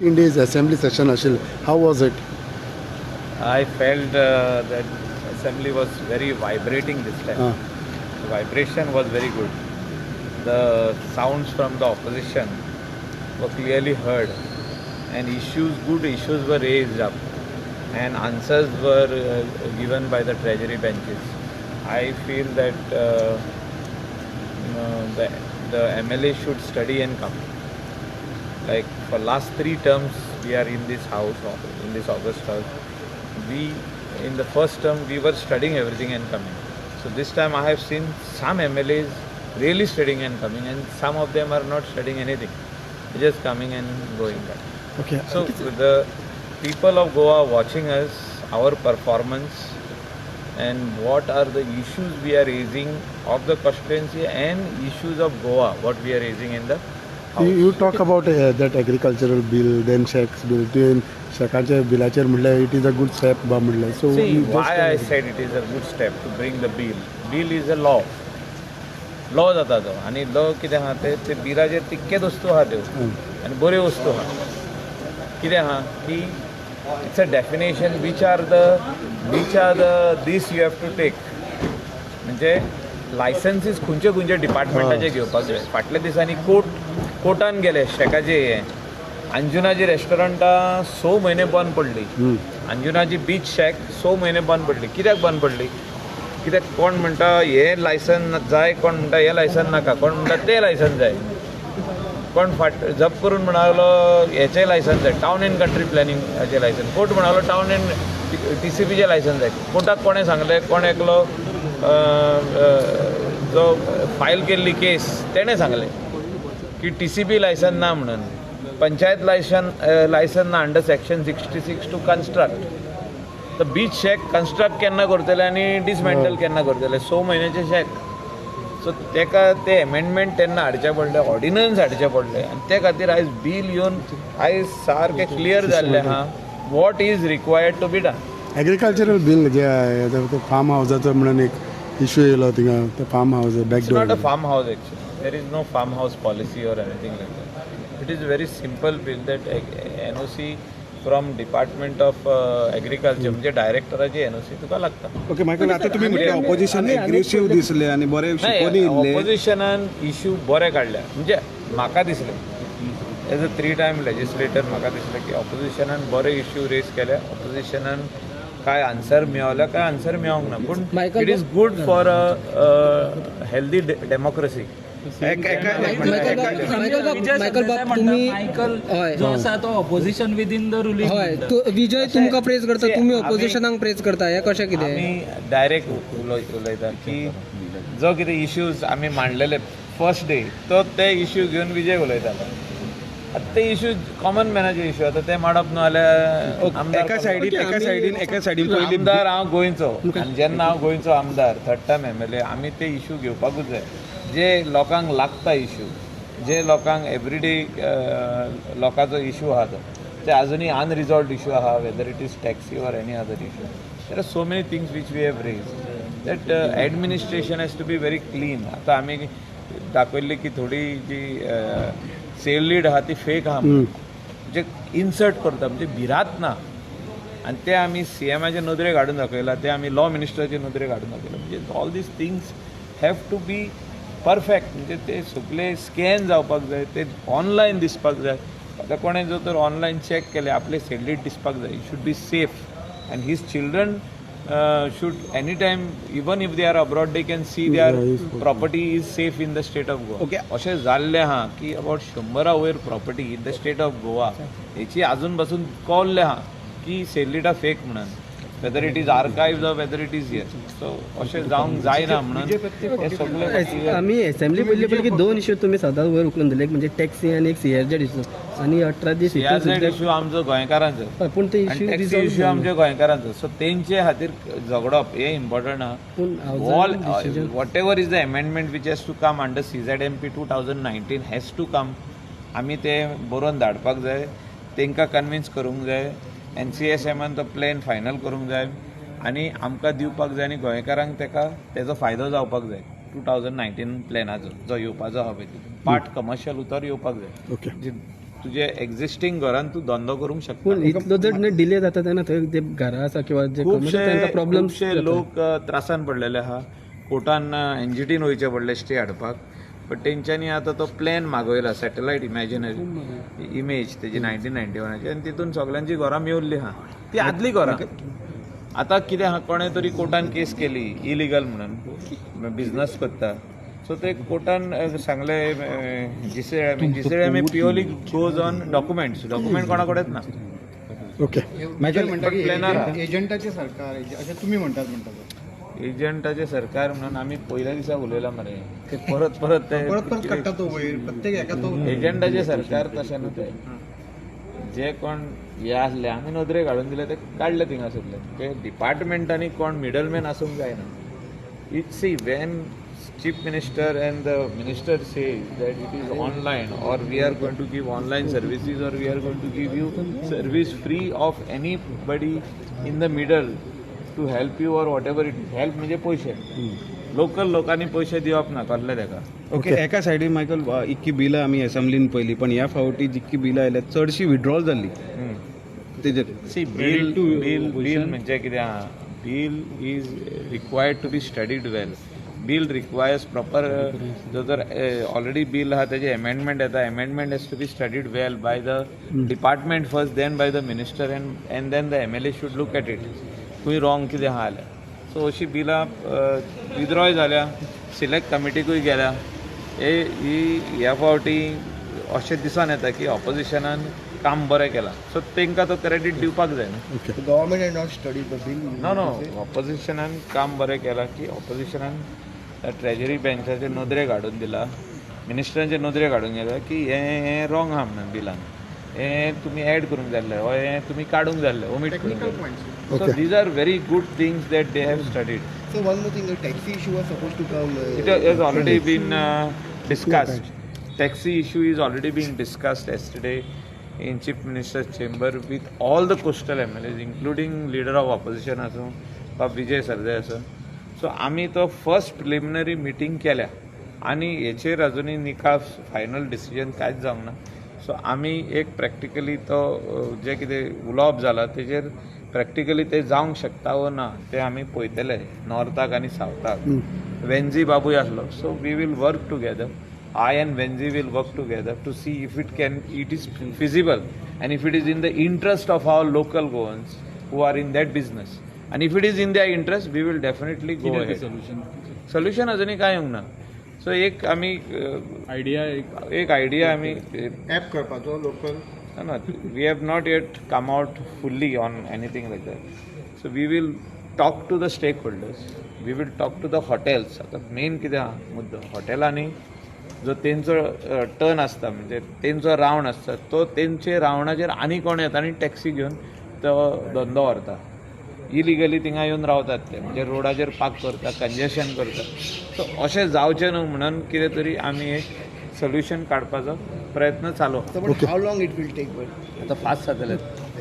15 days assembly session ashil. How was it? I felt that assembly was very vibrating this time. The vibration was very good. The sounds from the opposition were clearly heard, and good issues were raised up, and answers were given by the treasury benches. I feel that the MLA should study and come. Like for last 3 terms, we are in this house, in this August house. In the first term, we were studying everything and coming. So this time I have seen some MLAs really studying and coming, and some of them are not studying anything. They're just coming and going back. Okay. So the people of Goa watching us, our performance, and what are the issues we are raising of the constituency and issues of Goa, what we are raising in the house. You talk about that agricultural bill, then Sheikh's bill. Then Sheikhaच्या billacher म्हणलं it is a good step बा म्हणलं. So See, you just why I said it is a good step to bring the bill. Bill is a law. Law जाता तो आनी law कितें आहा ते बिलाचेर तितकेच वस्तू आहा त्यो आनी बऱ्यो वस्तू आहा. कितें आहा की it's a definition which are the these you have to take. म्हणजे लायसन्सीस खंयचे डिपार्टमेंटाचे घेवपाक जाय. फाटल्या दिसांनी कोर्टान गेले शेकाचे हे अंजुनाची रेस्टॉरंटां 6 म्हयने बंद पडली. अंजुनाची बीच शॅक 6 म्हयने बंद पडली. कित्याक बंद पडली? कित्याक कोण म्हणटा हे लायसन जाय, कोण म्हणटा हे लायसन नाका, कोण म्हणटा ते लायसन जाय, कोण जप करून म्हणालो हेचें लायसन जाय, टावन एंड कंट्री प्लॅनिंग हेचें लायसन. कोर्ट म्हणालो टावन एंड TCPचें लायसन जाय. कोर्टाक कोणें सांगलें, कोण एकलो जो फायल केल्ली केस तेणें सांगलें की TCP लायसन ना म्हणून. पंचायत लायसन ना अंडर सेक्शन 66 टू कन्स्ट्रक्ट. तर बीच शॅक कन्स्ट्रक्ट केन्ना करतले आनी डिसमेंटल केन्ना करतले. 6 म्हयन्याचे शॅक. सो तेका ते एमेंडमेंट तेन्ना हाडचे पडले, ऑर्डिनन्स हाडचे पडले, आनी ते खातीर आयज बील येवन आयज सारकें क्लियर जाल्लें आहा what is required to be done. Agricultural bill जे फार्म हावजाचो म्हणून एक इश्यू येयलो थिंगा ते farm house It's not a farm house actually. There is no farm house policy or anything like that. It is a very simple bill that NOC from Department of Agriculture म्हणजे डायरेक्टराची NOC तुका लागता. Okay Michael, आता तुम्ही म्हणजे opposition एग्रेसिव्ह दिसले आणि बरे शिकवणी इल्ले. ऑपोजिशनान इश्यू बरे काडल्या. म्हणजे म्हाका दिसलें एज अ 3 टायम लेजिस्लेटर म्हाका दिसलें की ऑपोजिशनान बरे इश्यू रेज केले. ऑपोजिशनान काय आन्सर मेळवल्या, काय आन्सर मेळोंक ना. पूण it is good for a healthy democracy. Michael बाब तुम्ही जो आसा तो ऑपोजिशन विदीन द रुलींग. हय विजय तुमकां प्रेज करता, तुम्ही ऑपोजिशनाक प्रेज करता, हे कशें कितें? आमी डायरेक्ट उलयता की जो कितें इश्यूज आमी मांडलेले फर्स्ट डे तो ते इश्यू घेवन विजय उलयतालो. आतां ते इश्यू कॉमन मॅनाचे इश्यू आतां ते मांडप न्हू जाल्यार एका सायडीन आमदार हांव गोंयचो, आनी जेन्ना हांव गोंयचो आमदार 3rd टायम MLA, आमी ते इश्यू घेवपाकूच जाय जे लोकांक लागता इश्यू, जे लोकांक एवरीडे लोकांचो इश्यू आहा ते आजुनी अनरिजॉल्वड इश्यू आहा, whether it is taxi or any other issue. There are so many things which we have raised that administration has to be very clean. आतां आमी दाखयल्ली की थोडी जी सेल लीड आहा ती फेक आहा, म्हणजे इन्सर्ट करता, म्हणजे भिरात ना. आनी ते आमी CMचे नदरेक हाडून दाखयला, ते आमी लॉ मिनिस्टराचे नदरेक हाडून दाखयला. म्हणजे all these things have to be perfect. म्हणजे ते सगळे स्कॅन जावपाक जाय, ते ऑनलायन दिसपाक जाय. आतां कोणें जर तर ऑनलायन चॅक केले आपले सेल लीड दिसपाक जाय. It should be safe and his children should anytime, even if they are abroad, they can see their property is safe in the state of Goa. Okay. अशें जाल्लें आहा की अबाउट 100 वयर property in the state of Goa हेची आजून पासून कळ्ळें आहा की सेलिडा फेक म्हणून. Weather it is archives or weather it is here. So अशें जावंक जायना म्हणून हे सगळे आम्ही असेंब्ली पयली की 2 इश्यू तुम्ही सदांच वयर उखलून दिले, एक म्हणजे टॅक्सी आणि एक CRZ इश्यू. आणि 18 दीस इश्यू आमचो गोंयकारांचो, पूण ते टॅक्सी इश्यू आमच्या गोंयकारांचो. सो तेंचे खातीर झगडप हे इम्पॉर्टंट आहा. All whatever is the amendment which has to come under CZMP 2019 has to come. आमी ते बरोवन धाडपाक जाय, तांकां कन्विन्स करूंक जाय. NCSMन तो प्लॅन फायनल करूंक जाय आनी आमकां दिवपाक जाय, आनी गोंयकारांक तेजो फायदो जावपाक जाय. 2019 प्लॅनाचो जो येवपाचो आहा पळय पार्ट कमर्शियल उतर येवपाक जाय. ओके. तुजे एक्झिस्टींग घरान तूं धंदो करूंक शकता. पूण इतलो जर डिले जाता तेन्ना थंय जे घरां आसा किंवा जे तांकां प्रॉब्लेम खुबशे लोक त्रासान पडलेले आहा. कोर्टान एनजीटीन वयचे पडले स्टे हाडपाक, बट तेंच्यांनी आतां तो प्लॅन मागयला सॅटेलायट इमेज तेजी 1991ची, आनी तितून सगळ्यांची घरां मेवल्ली आहा. ती आदली घरां. आतां कितें आहा, कोणें तरी कोर्टान केस केली इलिगल म्हणून बिझनस करता, सो ते कोर्टान सांगले जीसीएमए प्युअरली गोज ऑन डॉक्युमेंट कोणा कडेच ना. ओके. प्लॅनार एजंटाचे सरकार अशें तुमी म्हणटात एजंटाचे सरकार म्हणून आमी पयल्या दिसा उलयला मरे, ते परत ते काडटा तो वयर प्रत्येक एका तो एजंटाचे सरकार तशें न्हू ते. जे कोण हे आसले आमी नदरे काडून दिले ते काडले थिंगा आसले ते डिपार्टमेंटांनी कोण मिडलमॅन आसूंक जायना. It's see when Chief Minister and the Minister say that it is online or we are going to give online services or we are going to give you service free of anybody in the middle to help you or whatever it is. Help म्हणजे पैसे. Local लोकांनी पैसे दिवप ना कसले तेका. Okay. एका सायडीन मायकल इतकी बिलां आमी असेंब्लीन पयली, पण ह्या फावटी जितकी बिलां आयल्या चडशी विड्रॉल जाल्ली तेजेर. सी बिल म्हणजे कितें आहा, bill is required to be studied well. Bill requires proper जो जर ऑलरेडी बिल आहा तेजे अमेंडमेंट येता, amendment has to be studied well by the department first, then by the minister and then the MLA should look at it. खंय wrong कितें आहा जाल्यार. So अशी बिलां विथड्रॉय जाल्या, सिलेक्ट कमिटीकूय गेल्या. ह्या फावटी अशें दिसून येता की ऑपोजिशनान काम बरें केलां, सो तांकां तो क्रेडीट दिवपाक जाय न्हू. Government has not studied the bill. No ऑपोजिशनान काम बरें केलां की ऑपोजिशनान ट्रेजरी बेंचाचे नदरे काडून दिला, मिनिस्टरांचे नदरे काडून गेला की हें रॉंग आहा म्हणून बिलान, हें तुमी एड करूंक जाय आसलें, हें तुमी काडूंक जाय आसलें, ओमीट करूंक जाय आसलें. So these are very good things that they have studied. So one more thing, the taxi issue was supposed to come. It has already been discussed. Taxi issue is already being discussed yesterday in Chief Minister's chamber with all the coastal MLAs, including leader of opposition आसूं वा विजय सरदेय आसूं. So आमी तो first preliminary meeting केल्या आनी हेचेर अजुनूय निकाल final decision कांयच जावंक ना. सो आमी एक प्रॅक्टिकली तो जे कितें उलोवप जालां तेजेर प्रॅक्टिकली ते जावंक शकता वा ना ते आमी पळयतले नॉर्थाक आनी सावथाक. वेन्झी बाबूय आसलो, so we will work together. I and Venzi will work together to see if it is feasible and if it is in the interest of our local Goans who are in that business. And if it is in their interest, we will definitely go ahead. Solution अजूनही काय येवंक ना. So एक आमी idea आमी app करपाचो local. No, we have not yet come out fully on anything like that. So we will talk to the stakeholders. We will talk to the hotels. आता main कितें आहा मुद्दो, हॉटेलांनी जो तेंचो टर्न आसता म्हणजे तेंचो रावंड आसता तो तेंचे रावंडाचेर आनी कोण येता आनी टॅक्सी घेवन तो धंदो व्हरता. इलिगली थिंगा येवन रावतात ते, म्हणजे रोडाचेर पार्क करता, कंजेशन करता. सो अशें जावचें न्हू म्हणून कितें तरी आमी एक सोल्युशन काडपाचो प्रयत्न चालू. How long it will take? आता फास्ट जातले.